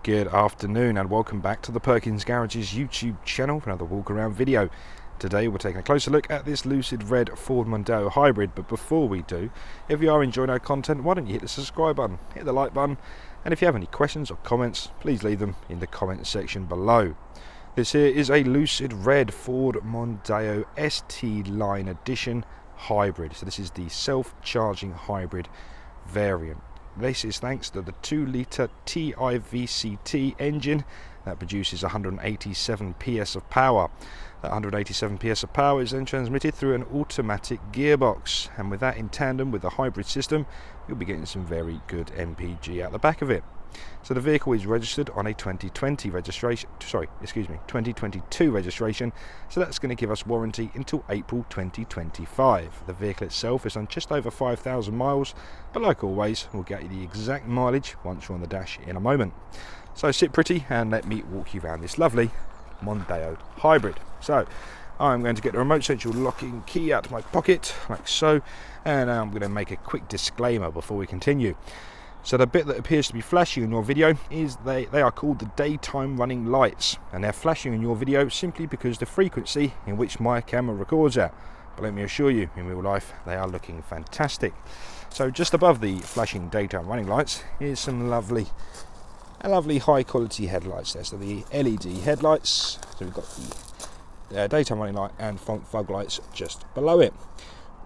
Good afternoon and welcome back to the Perkins Garage's YouTube channel for another walk around video. Today we're taking a closer look at this Lucid Red Ford Mondeo hybrid, but before we do, if you are enjoying our content, why don't you hit the subscribe button, hit the like button, and if you have any questions or comments, please leave them in the comment section below. This here is a Lucid Red Ford Mondeo ST Line Edition hybrid, so this is the self-charging hybrid variant. This is thanks to the 2-litre Tivct engine that produces 187 PS of power. That 187 PS of power is then transmitted through an automatic gearbox, and with that in tandem with the hybrid system, you'll be getting some very good MPG out the back of it. So the vehicle is registered on a 2022 registration, so that's going to give us warranty until April 2025. The vehicle itself is on just over 5,000 miles, but like always, we'll get you the exact mileage once you're on the dash in a moment. So sit pretty and let me walk you around this lovely Mondeo hybrid. So I'm going to get the remote central locking key out of my pocket, like so, and I'm going to make a quick disclaimer before we continue. So the bit that appears to be flashing in your video is they are called the daytime running lights, and they're flashing in your video simply because the frequency in which my camera records at. But let me assure you, in real life they are looking fantastic. So just above the flashing daytime running lights is some lovely high quality headlights there. So the LED headlights, so we've got the daytime running light and front fog lights just below it.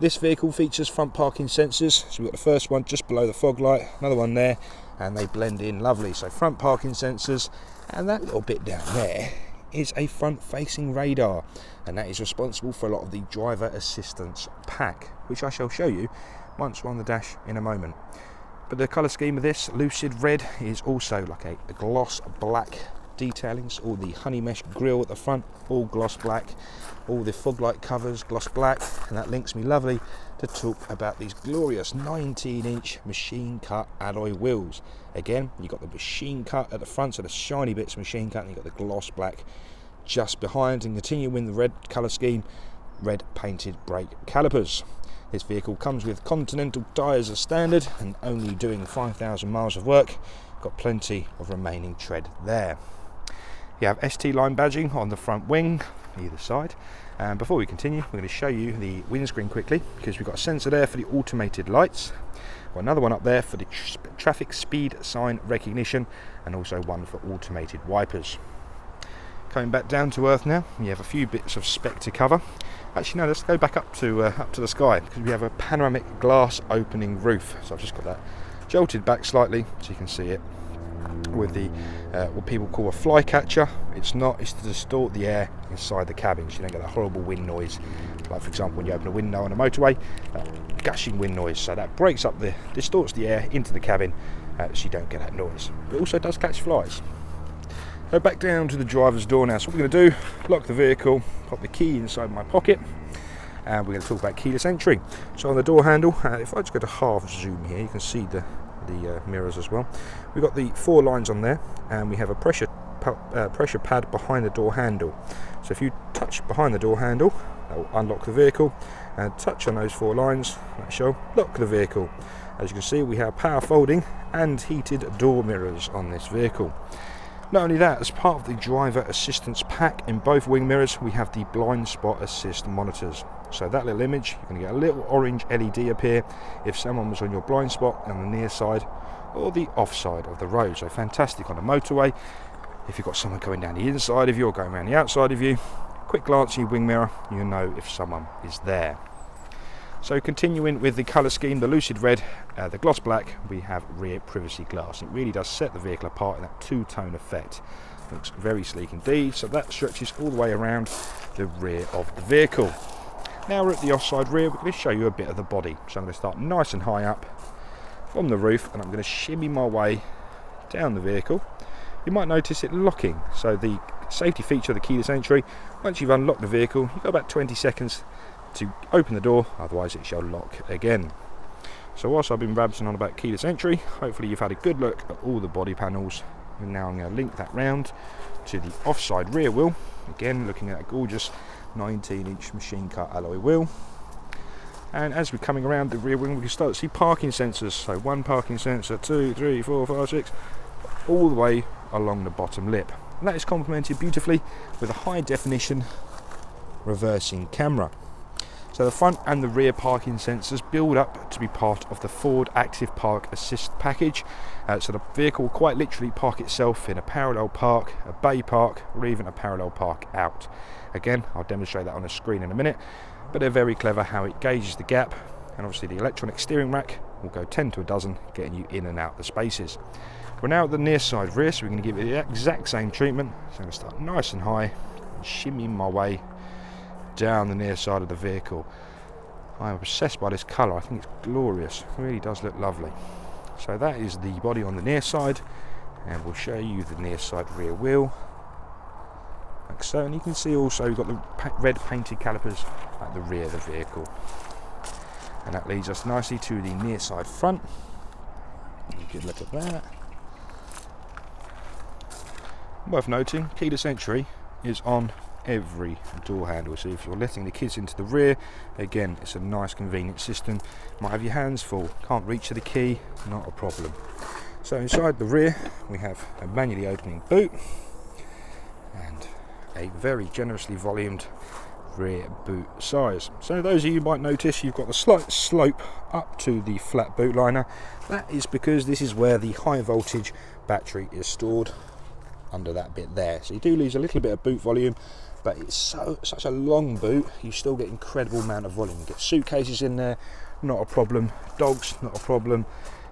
This vehicle features front parking sensors, so we've got the first one just below the fog light, another one there, and they blend in lovely. So front parking sensors, and that little bit down there is a front facing radar, and that is responsible for a lot of the driver assistance pack, which I shall show you once we're on the dash in a moment. But the colour scheme of this Lucid Red is also like a gloss black detailings. All the honey mesh grille at the front, all gloss black, all the fog light covers gloss black, and that links me lovely to talk about these glorious 19-inch machine cut alloy wheels. Again, you've got the machine cut at the front, so the shiny bits machine cut, and you've got the gloss black just behind, and continuing in the red colour scheme, red painted brake calipers. This vehicle comes with Continental tyres as standard, and only doing 5,000 miles of work. Got plenty of remaining tread there. You have ST line badging on the front wing, either side. And before we continue, we're going to show you the windscreen quickly, because we've got a sensor there for the automated lights. Got another one up there for the traffic speed sign recognition, and also one for automated wipers. Coming back down to earth now, we have a few bits of spec to cover. Actually no, let's go back up to the sky, because we have a panoramic glass opening roof. So I've just got that jolted back slightly so you can see it with the what people call a fly catcher. It's to distort the air inside the cabin so you don't get that horrible wind noise, like for example when you open a window on a motorway, gushing wind noise. So that distorts the air into the cabin so you don't get that noise. It also does catch flies. So back down to the driver's door now. So what we're going to do, lock the vehicle, pop the key inside my pocket, and we're going to talk about keyless entry. So on the door handle, if I just go to half zoom here, you can see the mirrors as well. We've got the 4 lines on there, and we have a pressure pad behind the door handle. So if you touch behind the door handle, that will unlock the vehicle, and touch on those 4 lines, that shall lock the vehicle. As you can see, we have power folding and heated door mirrors on this vehicle. Not only that, as part of the driver assistance pack, in both wing mirrors we have the blind spot assist monitors. So that little image, you're going to get a little orange LED appear if someone was on your blind spot on the near side or the off side of the road. So fantastic on a motorway. If you've got someone going down the inside of you or going around the outside of you, quick glance in your wing mirror, you'll know if someone is there. So continuing with the colour scheme, the Lucid Red, the gloss black, we have rear privacy glass. It really does set the vehicle apart in that two-tone effect. Looks very sleek indeed, so that stretches all the way around the rear of the vehicle. Now we're at the offside rear, we're going to show you a bit of the body. So I'm going to start nice and high up from the roof, and I'm going to shimmy my way down the vehicle. You might notice it locking, so the safety feature of the keyless entry, once you've unlocked the vehicle, you've got about 20 seconds to open the door, otherwise it shall lock again. So whilst I've been rabbiting on about keyless entry, hopefully you've had a good look at all the body panels, and now I'm going to link that round to the offside rear wheel. Again, looking at a gorgeous 19-inch machine cut alloy wheel. And as we're coming around the rear wing, we can start to see parking sensors. So 1 parking sensor, 2, 3, 4, 5, 6, all the way along the bottom lip. And that is complemented beautifully with a high definition reversing camera. So the front and the rear parking sensors build up to be part of the Ford Active Park Assist package. So the vehicle will quite literally park itself in a parallel park, a bay park, or even a parallel park out. Again, I'll demonstrate that on the screen in a minute, but they're very clever how it gauges the gap, and obviously the electronic steering rack will go 10 to a dozen, getting you in and out the spaces. We're now at the near side rear, so we're going to give it the exact same treatment. So I'm going to start nice and high, and shimmy my way down the near side of the vehicle. I'm obsessed by this colour. I think it's glorious. It really does look lovely. So that is the body on the near side, and we'll show you the near side rear wheel like so. And you can see also you've got the red painted calipers at the rear of the vehicle, and that leads us nicely to the near side front. You can look at that. Worth noting, keyless entry is on every door handle, so if you're letting the kids into the rear, again, it's a nice convenient system. Might have your hands full, can't reach to the key, not a problem. So inside the rear we have a manually opening boot and a very generously volumed rear boot size. So those of you might notice you've got the slight slope up to the flat boot liner. That is because this is where the high voltage battery is stored, under that bit there. So you do lose a little bit of boot volume, but it's such a long boot, you still get incredible amount of volume. You get suitcases in there, not a problem. Dogs, not a problem.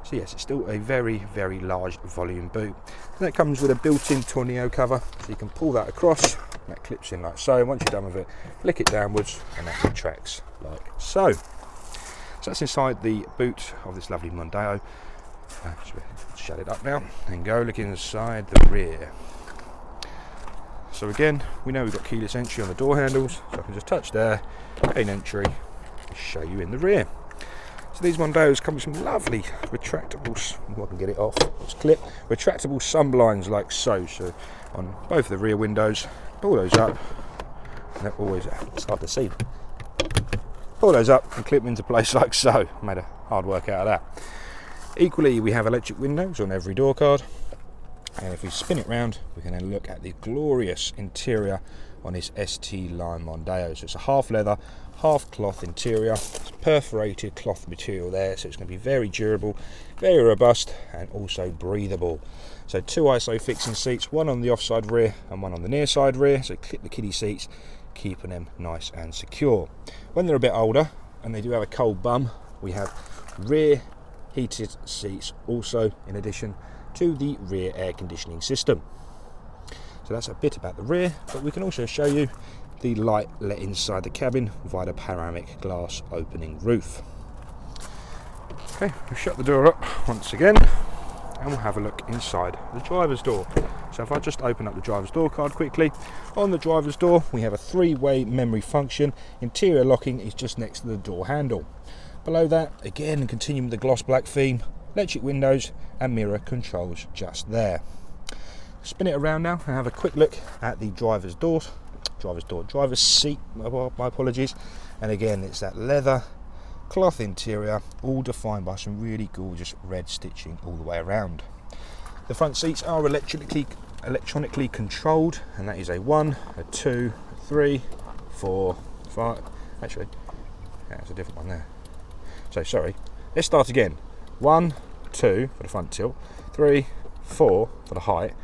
So yes, it's still a very, very large volume boot. And that comes with a built-in tornado cover, so you can pull that across, and that clips in like so. And once you're done with it, flick it downwards, and that retracts like so. So that's inside the boot of this lovely Mondeo. Shut it up now and go look inside the rear. So again, we know we've got keyless entry on the door handles, so I can just touch there, gain entry, and show you in the rear. So these Mondeos come with some lovely retractables. I can get it off. Let's clip retractable sunblinds like so. So on both the rear windows, pull those up, and they're always it's hard to see. Pull those up and clip them into place like so. Made a hard work out of that. Equally, we have electric windows on every door card, and if we spin it round, we can then look at the glorious interior on this ST line Mondeo. So it's a half leather, half cloth interior. It's perforated cloth material there, so it's going to be very durable, very robust, and also breathable. So two ISO fixing seats, one on the offside rear and one on the near side rear. So clip the kiddie seats, keeping them nice and secure. When they're a bit older and they do have a cold bum, we have rear heated seats also, in addition to the rear air conditioning system. So that's a bit about the rear, but we can also show you the light let inside the cabin via the panoramic glass opening roof. Okay, we'll shut the door up once again, and we'll have a look inside the driver's door. So if I just open up the driver's door card quickly, on the driver's door we have a three-way memory function. Interior locking is just next to the door handle. Below that, again, and continuing with the gloss black theme, electric windows and mirror controls just there. Spin it around now and have a quick look at the driver's seat, my apologies. And again, it's that leather cloth interior, all defined by some really gorgeous red stitching all the way around. The front seats are electronically controlled, and that is a 1, a 2, a 3, 4, 5. Actually, that's a different one there. So sorry, let's start again. 1, 2 for the front tilt, 3, 4 for the height,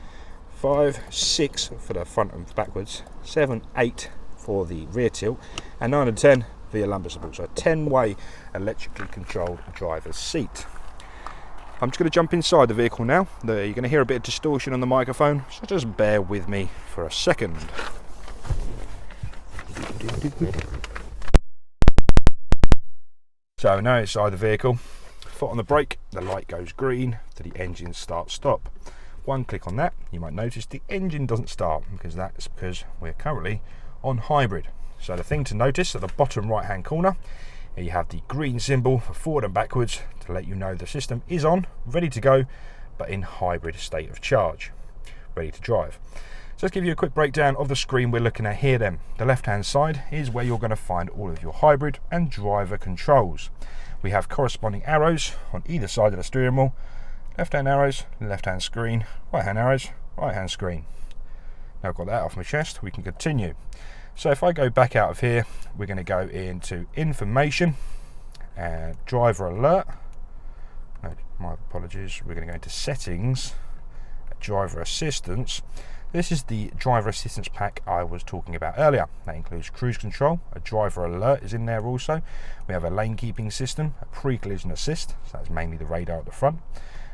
5, 6 for the front and backwards, 7, 8 for the rear tilt, and 9 and 10 for your lumbar support. So a 10-way electrically controlled driver's seat. I'm just going to jump inside the vehicle now. You're going to hear a bit of distortion on the microphone, so just bear with me for a second. So now inside the vehicle, foot on the brake, the light goes green to the engine stop. One click on that, you might notice the engine doesn't start, because we're currently on hybrid. So the thing to notice at the bottom right hand corner, you have the green symbol for forward and backwards to let you know the system is on, ready to go, but in hybrid state of charge, ready to drive. So let's give you a quick breakdown of the screen we're looking at here then. The left hand side is where you're going to find all of your hybrid and driver controls. We have corresponding arrows on either side of the steering wheel. Left hand arrows, left hand screen, right hand arrows, right hand screen. Now I've got that off my chest, we can continue. So if I go back out of here, we're going to go into information and driver alert. No, my apologies, we're going to go into settings, driver assistance. This is the driver assistance pack I was talking about earlier. That includes cruise control, a driver alert is in there also. We have a lane keeping system, a pre-collision assist, so that's mainly the radar at the front.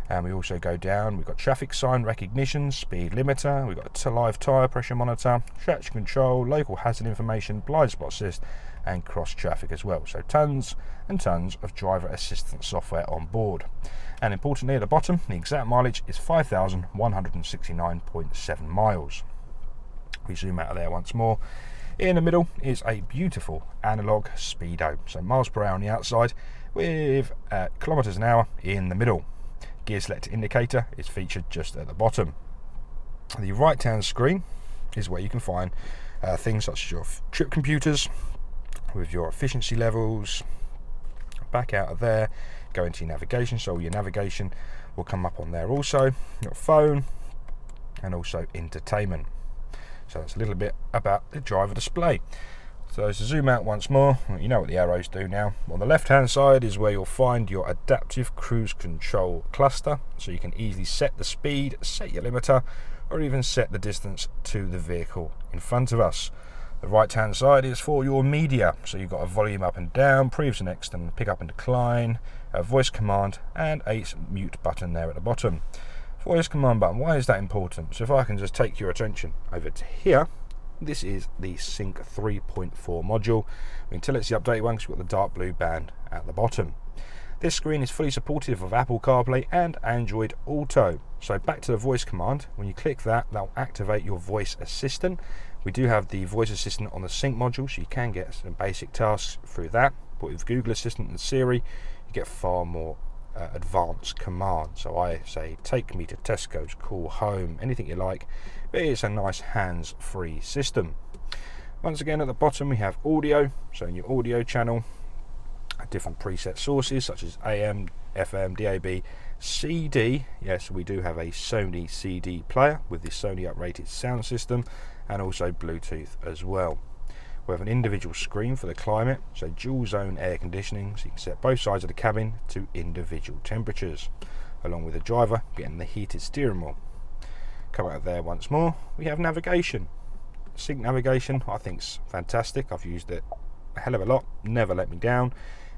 And we also go down, we've got traffic sign recognition, speed limiter, we've got a live tyre pressure monitor, traction control, local hazard information, blind spot assist, and cross traffic as well. So tons and tons of driver assistance software on board. And importantly at the bottom, the exact mileage is 5,169.7 miles. We zoom out of there once more. In the middle is a beautiful analog speedo. So miles per hour on the outside with kilometers an hour in the middle. Gear selector indicator is featured just at the bottom. The right hand screen is where you can find things such as your trip computers with your efficiency levels. Back out of there, go into your navigation, so all your navigation will come up on there also, your phone, and also entertainment. So that's a little bit about the driver display. So to zoom out once more, you know what the arrows do now. On the left hand side is where you'll find your adaptive cruise control cluster, so you can easily set the speed, set your limiter, or even set the distance to the vehicle in front of us. The right hand side is for your media, so you've got a volume up and down, previous and next, and pick up and decline, a voice command, and a mute button there at the bottom. Voice command button, why is that important? So if I can just take your attention over to here, this is the Sync 3.4 module. We can tell it's the updated one because we've got the dark blue band at the bottom. This screen is fully supportive of Apple CarPlay and Android Auto. So back to the voice command, when you click that, that'll activate your voice assistant. We do have the voice assistant on the Sync module, so you can get some basic tasks through that. But with Google Assistant and Siri, you get far more advanced commands. So I say, take me to Tesco's, call home, anything you like. But it's a nice hands-free system. Once again, at the bottom we have audio. So in your audio channel, different preset sources such as AM, FM, DAB, CD. Yes, we do have a Sony CD player with the Sony uprated sound system, and also Bluetooth as well. We have an individual screen for the climate, so dual zone air conditioning, so you can set both sides of the cabin to individual temperatures, along with the driver getting the heated steering wheel. Come out of there once more, we have navigation. Sync navigation, I think's fantastic. I've used it a hell of a lot, never let me down.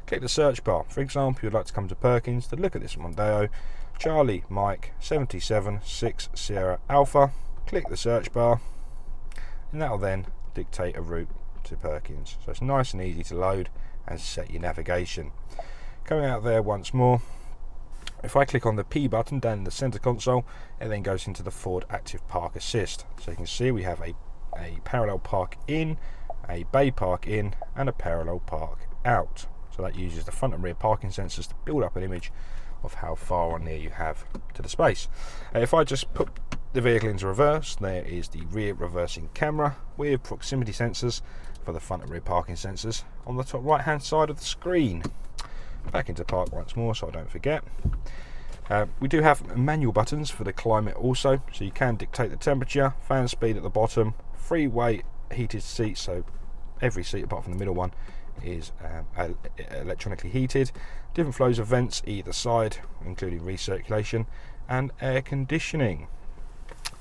Click the search bar. For example, you'd like to come to Perkins to look at this Mondeo, Charlie Mike 77 6 Sierra Alpha. Click the search bar, and that'll then dictate a route to Perkins. So it's nice and easy to load and set your navigation. Coming out there once more, if I click on the P button down in the center console, it then goes into the Ford Active Park Assist. So you can see we have a parallel park in, a bay park in, and a parallel park out. So that uses the front and rear parking sensors to build up an image of how far or near you have to the space. If I just put the vehicle into reverse, there is the rear reversing camera with proximity sensors for the front and rear parking sensors on the top right hand side of the screen. Back into park once more so I don't forget. We do have manual buttons for the climate also, so you can dictate the temperature, fan speed at the bottom, freeway heated seats, so every seat apart from the middle one is electronically heated, different flows of vents either side including recirculation, and air conditioning.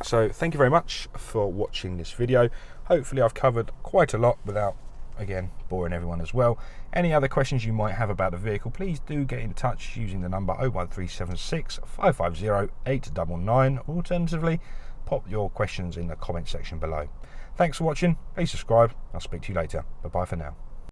So thank you very much for watching this video. Hopefully I've covered quite a lot without, again, boring everyone as well. Any other questions you might have about the vehicle, please do get in touch using the number 01376 550 899. Alternatively, pop your questions in the comment section below. Thanks for watching, please subscribe, I'll speak to you later. Bye bye for now.